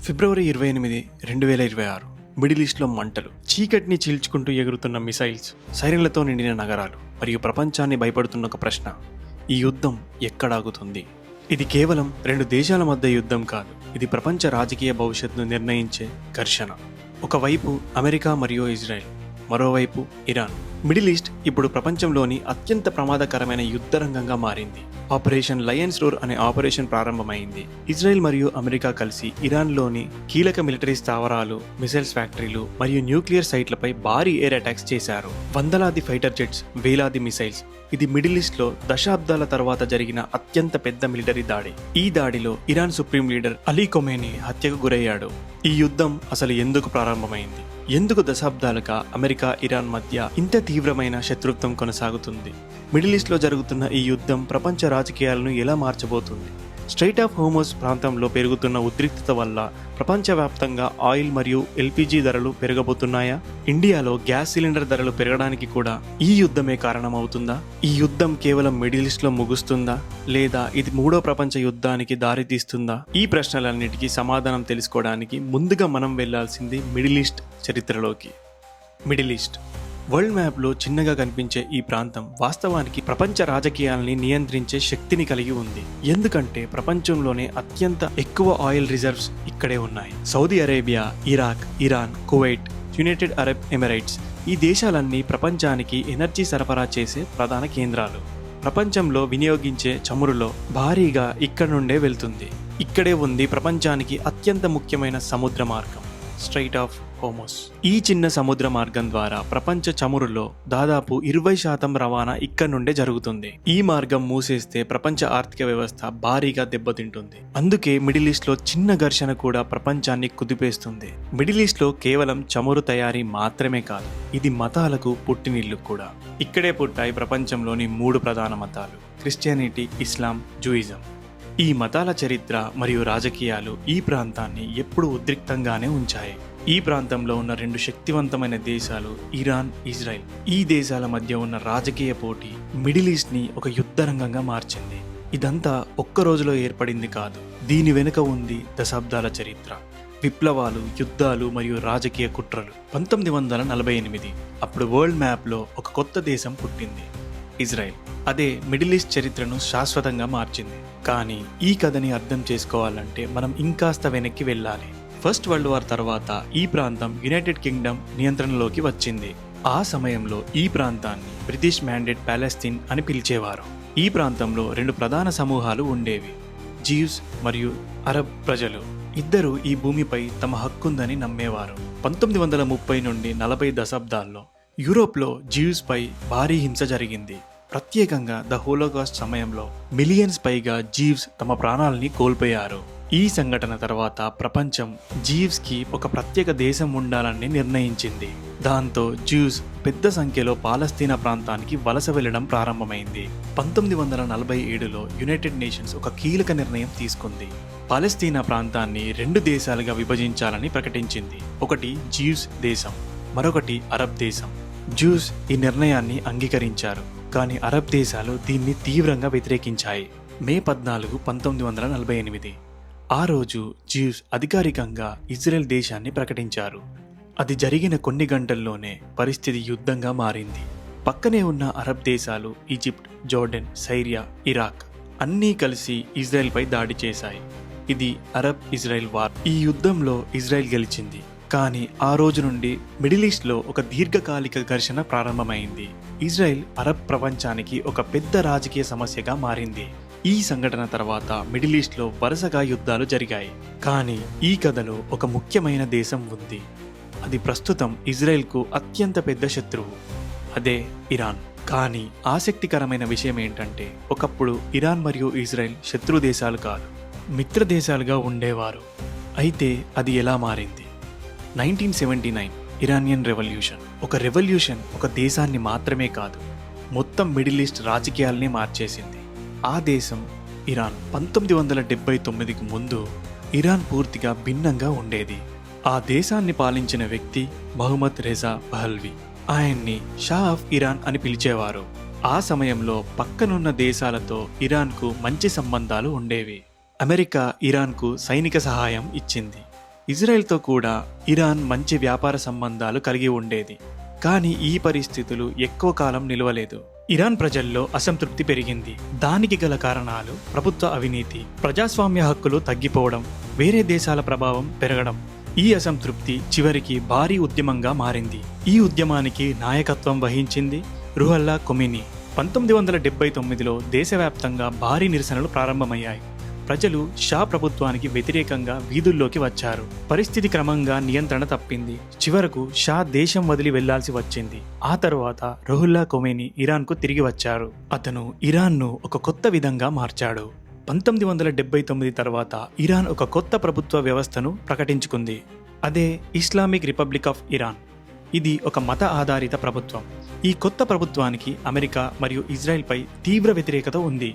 ఫిబ్రవరి 28, 2026 middle ఈస్ట్లో మంటలు, చీకటిని చీల్చుకుంటూ ఎగురుతున్న మిసైల్స్, సైరన్లతో నిండిన నగరాలు మరియు ప్రపంచాన్ని భయపడుతున్న ఒక ప్రశ్న: ఈ యుద్ధం ఎక్కడాగుతుంది? ఇది కేవలం రెండు దేశాల మధ్య యుద్ధం కాదు, ఇది ప్రపంచ రాజకీయ భవిష్యత్తును నిర్ణయించే ఘర్షణ. ఒకవైపు అమెరికా మరియు ఇజ్రాయెల్, మరోవైపు ఇరాన్. మిడిల్ ఈస్ట్ ఇప్పుడు ప్రపంచంలోని అత్యంత ప్రమాదకరమైన యుద్ధ రంగంగా మారింది. ఆపరేషన్ లయన్స్ రోర్ అనే ఆపరేషన్ ప్రారంభమైంది. ఇజ్రాయెల్ మరియు అమెరికా కలిసి ఇరాన్లోని కీలక మిలిటరీ స్థావరాలు, మిసైల్స్ ఫ్యాక్టరీలు మరియు న్యూక్లియర్ సైట్లపై భారీ ఎయిర్ అటాక్స్ చేశారు. వందలాది ఫైటర్ జెట్స్, వేలాది మిసైల్స్. ఇది మిడిల్ ఈస్ట్లో దశాబ్దాల తర్వాత జరిగిన అత్యంత పెద్ద మిలిటరీ దాడి. ఈ దాడిలో Iran supreme leader Ali Khomeini హత్యకు గురయ్యాడు. ఈ యుద్ధం అసలు ఎందుకు ప్రారంభమైంది? ఎందుకు దశాబ్దాలుగా అమెరికా, ఇరాన్ మధ్య ఇంత తీవ్రమైన శత్రుత్వం కొనసాగుతుంది? మిడిల్ ఈస్ట్లో జరుగుతున్న ఈ యుద్ధం ప్రపంచ రాజకీయాలను ఎలా మార్చబోతుంది? స్ట్రైట్ ఆఫ్ హోర్ముజ్ ప్రాంతంలో పెరుగుతున్న ఉద్రిక్తత వల్ల ప్రపంచవ్యాప్తంగా ఆయిల్ మరియు ఎల్పిజి ధరలు పెరగబోతున్నాయా? ఇండియాలో గ్యాస్ సిలిండర్ ధరలు పెరగడానికి కూడా ఈ యుద్ధమే కారణమవుతుందా? ఈ యుద్ధం కేవలం మిడిల్ ఈస్ట్లో ముగుస్తుందా, లేదా ఇది మూడో ప్రపంచ యుద్ధానికి దారితీస్తుందా? ఈ ప్రశ్నలన్నిటికీ సమాధానం తెలుసుకోవడానికి ముందుగా మనం వెళ్లాల్సింది మిడిల్ ఈస్ట్ చరిత్రలోకి. మిడిల్ ఈస్ట్ వరల్డ్ మ్యాప్లో చిన్నగా కనిపించే ఈ ప్రాంతం వాస్తవానికి ప్రపంచ రాజకీయాల్ని నియంత్రించే శక్తిని కలిగి ఉంది. ఎందుకంటే ప్రపంచంలోనే అత్యంత ఎక్కువ ఆయిల్ రిజర్వ్స్ ఇక్కడే ఉన్నాయి. Saudi Arabia, Iraq, Iran, Kuwait, United Arab Emirates, ఈ దేశాలన్నీ ప్రపంచానికి ఎనర్జీ సరఫరా చేసే ప్రధాన కేంద్రాలు. ప్రపంచంలో వినియోగించే చమురులో భారీగా ఇక్కడ నుండే వెళ్తుంది. ఇక్కడే ఉంది ప్రపంచానికి అత్యంత ముఖ్యమైన సముద్ర మార్గం, స్ట్రైట్ ఆఫ్ హోర్ముజ్. ఈ చిన్న సముద్ర మార్గం ద్వారా ప్రపంచ చమురులో దాదాపు 20% రవాణా ఇక్కడ నుండే జరుగుతుంది. ఈ మార్గం మూసేస్తే ప్రపంచ ఆర్థిక వ్యవస్థ భారీగా దెబ్బతింటుంది. అందుకే మిడిల్ ఈస్ట్లో చిన్న ఘర్షణ కూడా ప్రపంచాన్ని కుదిపేస్తుంది. మిడిల్ ఈస్ట్లో కేవలం చమురు తయారీ మాత్రమే కాదు, ఇది మతాలకు పుట్టినిల్లు కూడా. ఇక్కడే పుట్టాయి ప్రపంచంలోని 3 ప్రధాన మతాలు: క్రిస్టియానిటీ, ఇస్లాం, జూయిజం. ఈ మతాల చరిత్ర మరియు రాజకీయాలు ఈ ప్రాంతాన్ని ఎప్పుడూ ఉద్రిక్తంగానే ఉంచాయి. ఈ ప్రాంతంలో ఉన్న 2 శక్తివంతమైన దేశాలు ఇరాన్, ఇజ్రాయెల్. ఈ దేశాల మధ్య ఉన్న రాజకీయ పోటీ మిడిల్ ఈస్ట్ని ఒక యుద్ధ రంగంగా మార్చింది. ఇదంతా ఒక్క రోజులో ఏర్పడింది కాదు, దీని వెనుక ఉంది దశాబ్దాల చరిత్ర, విప్లవాలు, యుద్ధాలు మరియు రాజకీయ కుట్రలు. 1948 అప్పుడు వరల్డ్ మ్యాప్లో ఒక కొత్త దేశం పుట్టింది, ఇజ్రాయెల్. అదే మిడిల్ ఈస్ట్ చరిత్రను శాశ్వతంగా మార్చింది. కానీ ఈ కథని అర్థం చేసుకోవాలంటే మనం ఇంకాస్త వెనక్కి వెళ్ళాలి. ఫస్ట్ వరల్డ్ వార్ తర్వాత ఈ ప్రాంతం యునైటెడ్ కింగ్డమ్ నియంత్రణలోకి వచ్చింది. ఆ సమయంలో ఈ ప్రాంతాన్ని బ్రిటిష్ మ్యాండేట్ పాలస్తీన్ అని పిలిచేవారు. ఈ ప్రాంతంలో 2 ప్రధాన సమూహాలు ఉండేవి: జ్యూస్ మరియు అరబ్ ప్రజలు. ఇద్దరు ఈ భూమిపై తమ హక్కుందని నమ్మేవారు. 1930 నుండి 40 దశాబ్దాల్లో యూరోప్లో జ్యూస్ పై భారీ హింస జరిగింది. ప్రత్యేకంగా ద హోలోకాస్ట్ సమయంలో మిలియన్స్ పైగా జీవ్స్ తమ ప్రాణాలని కోల్పోయారు. ఈ సంఘటన తర్వాత ప్రపంచం జీవ్స్కి ఒక ప్రత్యేక దేశం ఉండాలని నిర్ణయించింది. దాంతో జ్యూస్ పెద్ద సంఖ్యలో పాలస్తీనా ప్రాంతానికి వలస వెళ్లడం ప్రారంభమైంది. 1947లో యునైటెడ్ నేషన్స్ ఒక కీలక నిర్ణయం తీసుకుంది. పాలస్తీనా ప్రాంతాన్ని 2 దేశాలుగా విభజించాలని ప్రకటించింది. ఒకటి జ్యూస్ దేశం, మరొకటి అరబ్ దేశం. జ్యూస్ ఈ నిర్ణయాన్ని అంగీకరించారు, కానీ అరబ్ దేశాలు దీన్ని తీవ్రంగా వ్యతిరేకించాయి. మే 14, 1948 ఆ రోజు జ్యూస్ అధికారికంగా ఇజ్రాయెల్ దేశాన్ని ప్రకటించారు. అది జరిగిన కొన్ని గంటల్లోనే పరిస్థితి యుద్ధంగా మారింది. పక్కనే ఉన్న అరబ్ దేశాలు ఈజిప్ట్, జోర్డన్, సిరియా, ఇరాక్ అన్నీ కలిసి ఇజ్రాయెల్పై దాడి చేశాయి. ఇది అరబ్ ఇజ్రాయెల్ వార్. ఈ యుద్ధంలో ఇజ్రాయెల్ గెలిచింది. కానీ ఆ రోజు నుండి మిడిల్ ఈస్ట్లో ఒక దీర్ఘకాలిక ఘర్షణ ప్రారంభమైంది. ఇజ్రాయెల్ అరబ్ ప్రపంచానికి ఒక పెద్ద రాజకీయ సమస్యగా మారింది. ఈ సంఘటన తర్వాత మిడిల్ ఈస్ట్లో వరుసగా యుద్ధాలు జరిగాయి. కానీ ఈ కథలో ఒక ముఖ్యమైన దేశం ఉంది. అది ప్రస్తుతం ఇజ్రాయెల్కు అత్యంత పెద్ద శత్రువు, అదే ఇరాన్. కానీ ఆసక్తికరమైన విషయం ఏంటంటే, ఒకప్పుడు ఇరాన్ మరియు ఇజ్రాయెల్ శత్రు దేశాలు కాదు, మిత్ర దేశాలుగా ఉండేవారు. అయితే అది ఎలా మారింది? 1979 ఇరానియన్ రెవల్యూషన్. ఒక రెవల్యూషన్ ఒక దేశాన్ని మాత్రమే కాదు, మొత్తం మిడిల్ ఈస్ట్ రాజకీయాల్ని మార్చేసింది. ఆ దేశం ఇరాన్. 1979కు ముందు ఇరాన్ పూర్తిగా భిన్నంగా ఉండేది. ఆ దేశాన్ని పాలించిన వ్యక్తి మహమ్మద్ రెజా పహల్వి. ఆయన్ని షా ఆఫ్ ఇరాన్ అని పిలిచేవారు. ఆ సమయంలో పక్కనున్న దేశాలతో ఇరాన్కు మంచి సంబంధాలు ఉండేవి. అమెరికా ఇరాన్కు సైనిక సహాయం ఇచ్చింది. ఇజ్రాయెల్తో కూడా ఇరాన్ మంచి వ్యాపార సంబంధాలు కలిగి ఉండేది. కానీ ఈ పరిస్థితులు ఎక్కువ కాలం నిలవలేదు. ఇరాన్ ప్రజల్లో అసంతృప్తి పెరిగింది. దానికి గల కారణాలు ప్రభుత్వ అవినీతి, ప్రజాస్వామ్య హక్కులు తగ్గిపోవడం, వేరే దేశాల ప్రభావం పెరగడం. ఈ అసంతృప్తి చివరికి భారీ ఉద్యమంగా మారింది. ఈ ఉద్యమానికి నాయకత్వం వహించింది రుహల్లా ఖొమైనీ. 1979లో దేశవ్యాప్తంగా భారీ నిరసనలు ప్రారంభమయ్యాయి. ప్రజలు షా ప్రభుత్వానికి వ్యతిరేకంగా వీధుల్లోకి వచ్చారు. పరిస్థితి క్రమంగా నియంత్రణ తప్పింది. చివరకు షా దేశం వదిలి వెళ్లాల్సి వచ్చింది. ఆ తరువాత రుహల్లా ఖొమైనీ ఇరాన్కు తిరిగి వచ్చారు. అతను ఇరాన్ను ఒక కొత్త విధంగా మార్చాడు. 1979 తర్వాత ఇరాన్ ఒక కొత్త ప్రభుత్వ వ్యవస్థను ప్రకటించుకుంది. అదే ఇస్లామిక్ రిపబ్లిక్ ఆఫ్ ఇరాన్. ఇది ఒక మత ఆధారిత ప్రభుత్వం. ఈ కొత్త ప్రభుత్వానికి అమెరికా మరియు ఇజ్రాయెల్పై తీవ్ర వ్యతిరేకత ఉంది.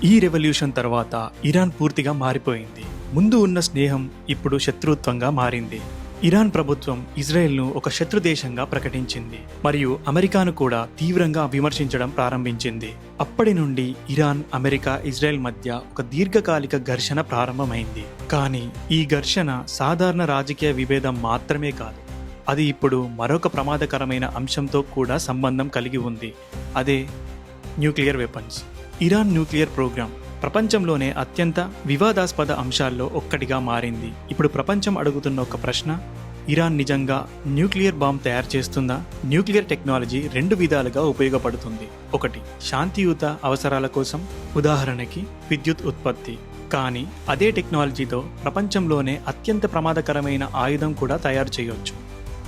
ఈ రెవల్యూషన్ తర్వాత ఇరాన్ పూర్తిగా మారిపోయింది. ముందు ఉన్న స్నేహం ఇప్పుడు శత్రుత్వంగా మారింది. ఇరాన్ ప్రభుత్వం ఇజ్రాయెల్ను ఒక శత్రు దేశంగా ప్రకటించింది మరియు అమెరికాను కూడా తీవ్రంగా విమర్శించడం ప్రారంభించింది. అప్పటి నుండి ఇరాన్, అమెరికా, ఇజ్రాయెల్ మధ్య ఒక దీర్ఘకాలిక ఘర్షణ ప్రారంభమైంది. కానీ ఈ ఘర్షణ సాధారణ రాజకీయ విభేదం మాత్రమే కాదు. అది ఇప్పుడు మరొక ప్రమాదకరమైన అంశంతో కూడా సంబంధం కలిగి ఉంది. అదే nuclear weapons. Iran nuclear programme ప్రపంచంలోనే అత్యంత వివాదాస్పద అంశాల్లో ఒక్కటిగా మారింది. ఇప్పుడు ప్రపంచం అడుగుతున్న ఒక ప్రశ్న: ఇరాన్ నిజంగా న్యూక్లియర్ బాంబ్ తయారు చేస్తుందా? న్యూక్లియర్ టెక్నాలజీ 2 విధాలుగా ఉపయోగపడుతుంది. ఒకటి, శాంతియుత అవసరాల కోసం, ఉదాహరణకి విద్యుత్ ఉత్పత్తి. కానీ అదే టెక్నాలజీతో ప్రపంచంలోనే అత్యంత ప్రమాదకరమైన ఆయుధం కూడా తయారు చేయొచ్చు.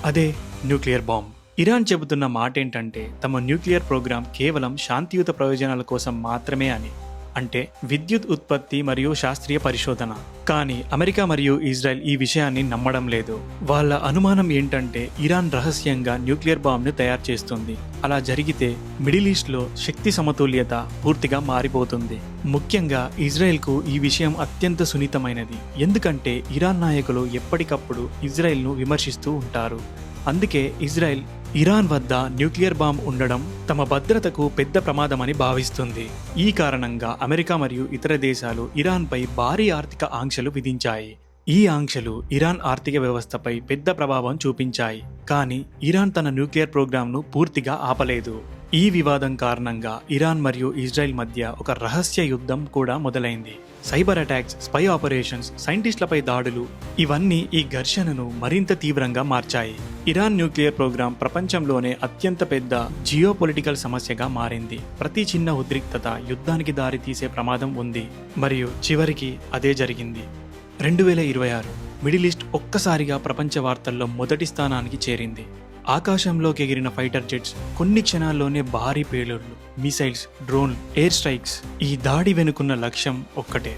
అదే న్యూక్లియర్ బాంబ్. ఇరాన్ చెబుతున్న మాట ఏంటంటే తమ న్యూక్లియర్ ప్రోగ్రాం కేవలం శాంతియుత ప్రయోజనాల కోసం మాత్రమే అని. అంటే విద్యుత్ ఉత్పత్తి మరియు శాస్త్రీయ పరిశోధన. కానీ అమెరికా మరియు ఇజ్రాయెల్ ఈ విషయాన్ని నమ్మడం లేదు. వాళ్ళ అనుమానం ఏంటంటే ఇరాన్ రహస్యంగా న్యూక్లియర్ బాంబ్ను తయారు చేస్తుంది. అలా జరిగితే మిడిల్ ఈస్ట్లో శక్తి సమతుల్యత పూర్తిగా మారిపోతుంది. ముఖ్యంగా ఇజ్రాయెల్కు ఈ విషయం అత్యంత సున్నితమైనది. ఎందుకంటే ఇరాన్ నాయకులు ఎప్పటికప్పుడు ఇజ్రాయెల్ను విమర్శిస్తూ ఉంటారు. అందుకే ఇజ్రాయెల్ ఇరాన్ వద్ద న్యూక్లియర్ బాంబ్ ఉండడం తమ భద్రతకు పెద్ద ప్రమాదమని భావిస్తుంది. ఈ కారణంగా అమెరికా మరియు ఇతర దేశాలు ఇరాన్పై భారీ ఆర్థిక ఆంక్షలు విధించాయి. ఈ ఆంక్షలు ఇరాన్ ఆర్థిక వ్యవస్థపై పెద్ద ప్రభావం చూపించాయి. కానీ ఇరాన్ తన న్యూక్లియర్ ప్రోగ్రాంను పూర్తిగా ఆపలేదు. ఈ వివాదం కారణంగా ఇరాన్ మరియు ఇజ్రాయెల్ మధ్య ఒక రహస్య యుద్ధం కూడా మొదలైంది. సైబర్ అటాక్స్, స్పై ఆపరేషన్స్, సైంటిస్టులపై దాడులు ఇవన్నీ ఈ ఘర్షణను మరింత తీవ్రంగా మార్చాయి. ఇరాన్ న్యూక్లియర్ ప్రోగ్రాం ప్రపంచంలోనే అత్యంత పెద్ద జియోపొలిటికల్ సమస్యగా మారింది. ప్రతి చిన్న ఉద్రిక్తత యుద్ధానికి దారి తీసే ప్రమాదం ఉంది. మరియు చివరికి అదే జరిగింది. 2026 మిడిల్ ఈస్ట్ ఒక్కసారిగా ప్రపంచ వార్తల్లో మొదటి స్థానానికి చేరింది. ఆకాశంలోకి ఎగిరిన ఫైటర్ జెట్స్, కొన్ని క్షణాల్లోనే భారీ పేలుళ్లు, మిసైల్స్, డ్రోన్లు, ఎయిర్ స్ట్రైక్స్. ఈ దాడి వెనుకున్న లక్ష్యం ఒక్కటే: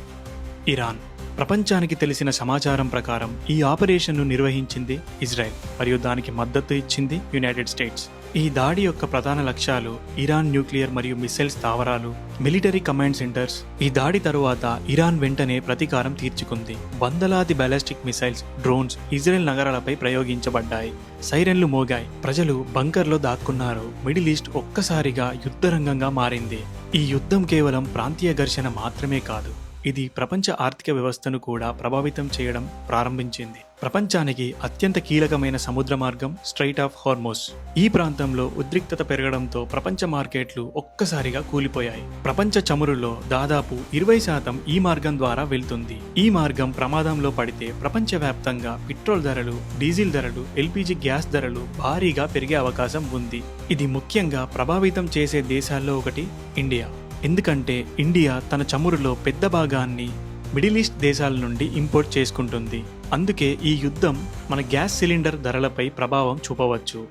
ఇరాన్. ప్రపంచానికి తెలిసిన సమాచారం ప్రకారం ఈ ఆపరేషన్ను నిర్వహించింది ఇజ్రాయెల్ మరియు దానికి మద్దతు ఇచ్చింది యునైటెడ్ స్టేట్స్. ఈ దాడి యొక్క ప్రధాన లక్ష్యాలు ఇరాన్ న్యూక్లియర్ మరియు మిసైల్ స్థావరాలు, మిలిటరీ కమాండ్ సెంటర్స్. ఈ దాడి తరువాత ఇరాన్ వెంటనే ప్రతీకారం తీర్చుకుంది. వందలాది బ్యాలిస్టిక్ మిసైల్స్, డ్రోన్స్ ఇజ్రాయెల్ నగరాలపై ప్రయోగించబడ్డాయి. సైరన్లు మోగాయి. ప్రజలు బంకర్లో దాక్కున్నారు. మిడిల్ ఈస్ట్ ఒక్కసారిగా యుద్ధరంగంగా మారింది. ఈ యుద్ధం కేవలం ప్రాంతీయ ఘర్షణ మాత్రమే కాదు, ఇది ప్రపంచ ఆర్థిక వ్యవస్థను కూడా ప్రభావితం చేయడం ప్రారంభించింది. ప్రపంచానికి అత్యంత కీలకమైన సముద్ర మార్గం స్ట్రైట్ ఆఫ్ హార్మోస్. ఈ ప్రాంతంలో ఉద్రిక్తత పెరగడంతో ప్రపంచ మార్కెట్లు ఒక్కసారిగా కూలిపోయాయి. ప్రపంచ చమురులో దాదాపు 20% ఈ మార్గం ద్వారా వెళ్తుంది. ఈ మార్గం ప్రమాదంలో పడితే ప్రపంచవ్యాప్తంగా పెట్రోల్ ధరలు, డీజిల్ ధరలు, ఎల్పీజీ గ్యాస్ ధరలు భారీగా పెరిగే అవకాశం ఉంది. ఇది ముఖ్యంగా ప్రభావితం చేసే దేశాల్లో ఒకటి ఇండియా. ఎందుకంటే ఇండియా తన చమురులో పెద్ద భాగాన్ని మిడిల్ ఈస్ట్ దేశాల నుండి ఇంపోర్ట్ చేసుకుంటుంది. అందుకే ఈ యుద్ధం మన గ్యాస్ సిలిండర్ ధరలపై ప్రభావం చూపవచ్చు.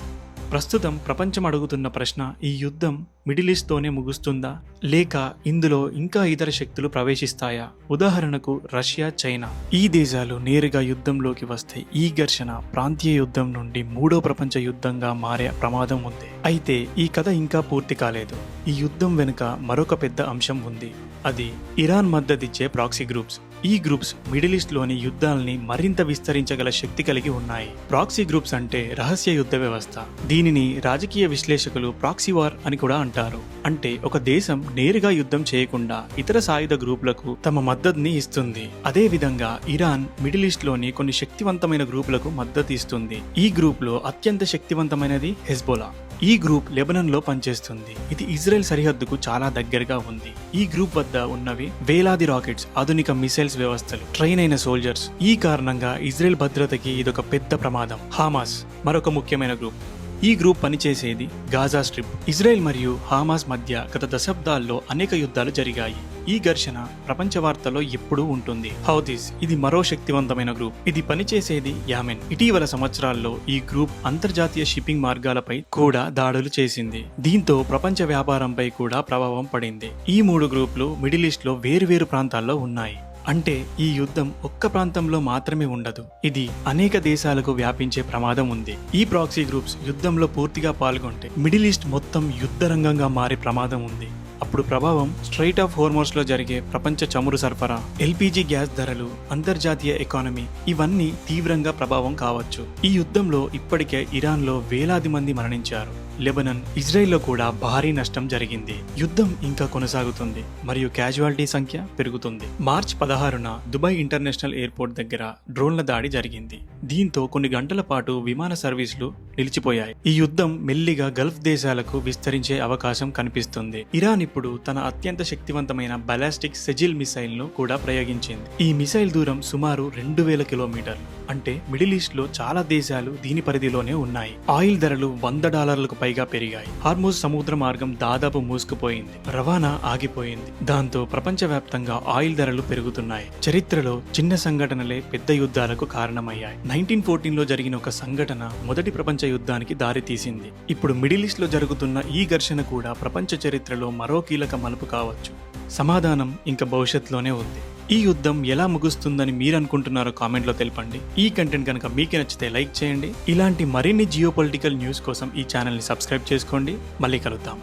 ప్రస్తుతం ప్రపంచం అడుగుతున్న ప్రశ్న: ఈ యుద్ధం మిడిల్ ఈస్ట్తోనే ముగుస్తుందా, లేక ఇందులో ఇంకా ఇతర శక్తులు ప్రవేశిస్తాయా? ఉదాహరణకు రష్యా, చైనా. ఈ దేశాలు నేరుగా యుద్ధంలోకి వస్తే ఈ ఘర్షణ ప్రాంతీయ యుద్ధం నుండి 3వ ప్రపంచ యుద్ధంగా మారే ప్రమాదం ఉంది. అయితే ఈ కథ ఇంకా పూర్తి కాలేదు. ఈ యుద్ధం వెనుక మరొక పెద్ద అంశం ఉంది. అది ఇరాన్ మద్దతిచ్చే ప్రాక్సీ గ్రూప్స్. ఈ గ్రూప్స్ మిడిల్ ఈస్ట్ లోని యుద్ధాలని మరింత విస్తరించగల శక్తి కలిగి ఉన్నాయి. ప్రాక్సీ గ్రూప్స్ అంటే రహస్య యుద్ధ వ్యవస్థ. దీనిని రాజకీయ విశ్లేషకులు ప్రాక్సీ వార్ అని కూడా అంటారు. అంటే ఒక దేశం నేరుగా యుద్ధం చేయకుండా ఇతర సాయుధ గ్రూపులకు తమ మద్దతుని ఇస్తుంది. అదే విధంగా ఇరాన్ మిడిల్ ఈస్ట్ లోని కొన్ని శక్తివంతమైన గ్రూపులకు మద్దతు ఇస్తుంది. ఈ గ్రూప్ లో అత్యంత శక్తివంతమైనది హెజ్బోలా. ఈ గ్రూప్ లెబనాన్ లో పనిచేస్తుంది. ఇది ఇజ్రాయెల్ సరిహద్దుకు చాలా దగ్గరగా ఉంది. ఈ గ్రూప్ వద్ద ఉన్నవి వేలాది రాకెట్స్, ఆధునిక మిసైల్స్ వ్యవస్థలు, ట్రైన్ అయిన సోల్జర్స్. ఈ కారణంగా ఇజ్రాయెల్ భద్రతకి ఇదొక పెద్ద ప్రమాదం. హామాస్ మరొక ముఖ్యమైన గ్రూప్. ఈ గ్రూప్ పనిచేసేది గాజా స్ట్రిప్. ఇజ్రాయెల్ మరియు హామాస్ మధ్య గత దశాబ్దాల్లో అనేక యుద్ధాలు జరిగాయి. ఈ ఘర్షణ ప్రపంచ వార్తల్లో ఎప్పుడూ ఉంటుంది. హౌతీస్ ఇది మరో శక్తివంతమైన గ్రూప్. ఇది పనిచేసేది యామెన్. ఇటీవల సంవత్సరాల్లో ఈ గ్రూప్ అంతర్జాతీయ షిప్పింగ్ మార్గాలపై కూడా దాడులు చేసింది. దీంతో ప్రపంచ వ్యాపారంపై కూడా ప్రభావం పడింది. ఈ 3 గ్రూపులు మిడిల్ ఈస్ట్ లో వేరువేరు ప్రాంతాల్లో ఉన్నాయి. అంటే ఈ యుద్ధం ఒక్క ప్రాంతంలో మాత్రమే ఉండదు. ఇది అనేక దేశాలకు వ్యాపించే ప్రమాదం ఉంది. ఈ ప్రాక్సీ గ్రూప్స్ యుద్ధంలో పూర్తిగా పాల్గొంటే మిడిల్ ఈస్ట్ మొత్తం యుద్ధ రంగంగా మారే ప్రమాదం ఉంది. అప్పుడు ప్రభావం స్ట్రైట్ ఆఫ్ హోర్మోస్ లో జరిగే ప్రపంచ చమురు సరఫరా, ఎల్పీజీ గ్యాస్ ధరలు, అంతర్జాతీయ ఎకానమీ ఇవన్నీ తీవ్రంగా ప్రభావం కావచ్చు. ఈ యుద్ధంలో ఇప్పటికే ఇరాన్ లో వేలాది మంది మరణించారు. లెబనాన్, ఇజ్రాయెల్లో కూడా భారీ నష్టం జరిగింది. యుద్ధం ఇంకా కొనసాగుతుంది మరియు క్యాజువాలిటీ సంఖ్య పెరుగుతుంది. మార్చి 16న దుబాయ్ ఇంటర్నేషనల్ ఎయిర్పోర్ట్ దగ్గర డ్రోన్ల దాడి జరిగింది. దీంతో కొన్ని గంటల పాటు విమాన సర్వీసులు నిలిచిపోయాయి. ఈ యుద్ధం మెల్లిగా గల్ఫ్ దేశాలకు విస్తరించే అవకాశం కనిపిస్తుంది. ఇరాన్ ఇప్పుడు తన అత్యంత శక్తివంతమైన బాలాస్టిక్ సెజిల్ మిసైల్ ను కూడా ప్రయోగించింది. ఈ మిసైల్ దూరం సుమారు 2000 కిలోమీటర్లు. అంటే మిడిల్ ఈస్ట్ లో చాలా దేశాలు దీని పరిధిలోనే ఉన్నాయి. ఆయిల్ ధరలు $100 పైగా పెరిగాయి. హార్మోజ్ సముద్ర మార్గం దాదాపు మూసుకుపోయింది. రవాణా ఆగిపోయింది. దాంతో ప్రపంచవ్యాప్తంగా ఆయిల్ ధరలు పెరుగుతున్నాయి. చరిత్రలో చిన్న సంఘటనలే పెద్ద యుద్ధాలకు కారణమయ్యాయి. 1914లో జరిగిన ఒక సంఘటన మొదటి ప్రపంచ యుద్ధానికి దారి తీసింది. ఇప్పుడు మిడిల్ ఈస్ట్ లో జరుగుతున్న ఈ ఘర్షణ కూడా ప్రపంచ చరిత్రలో మరో కీలక మలుపు కావచ్చు. సమాధానం ఇంకా భవిష్యత్తులోనే ఉంది. ఈ యుద్ధం ఎలా ముగుస్తుందని మీరు అనుకుంటున్నారో కామెంట్లో తెలపండి. ఈ కంటెంట్ కనుక మీకు నచ్చితే లైక్ చేయండి. ఇలాంటి మరిన్ని జియోపొలిటికల్ న్యూస్ కోసం ఈ ఛానల్ని సబ్స్క్రైబ్ చేసుకోండి. మళ్ళీ కలుద్దాం.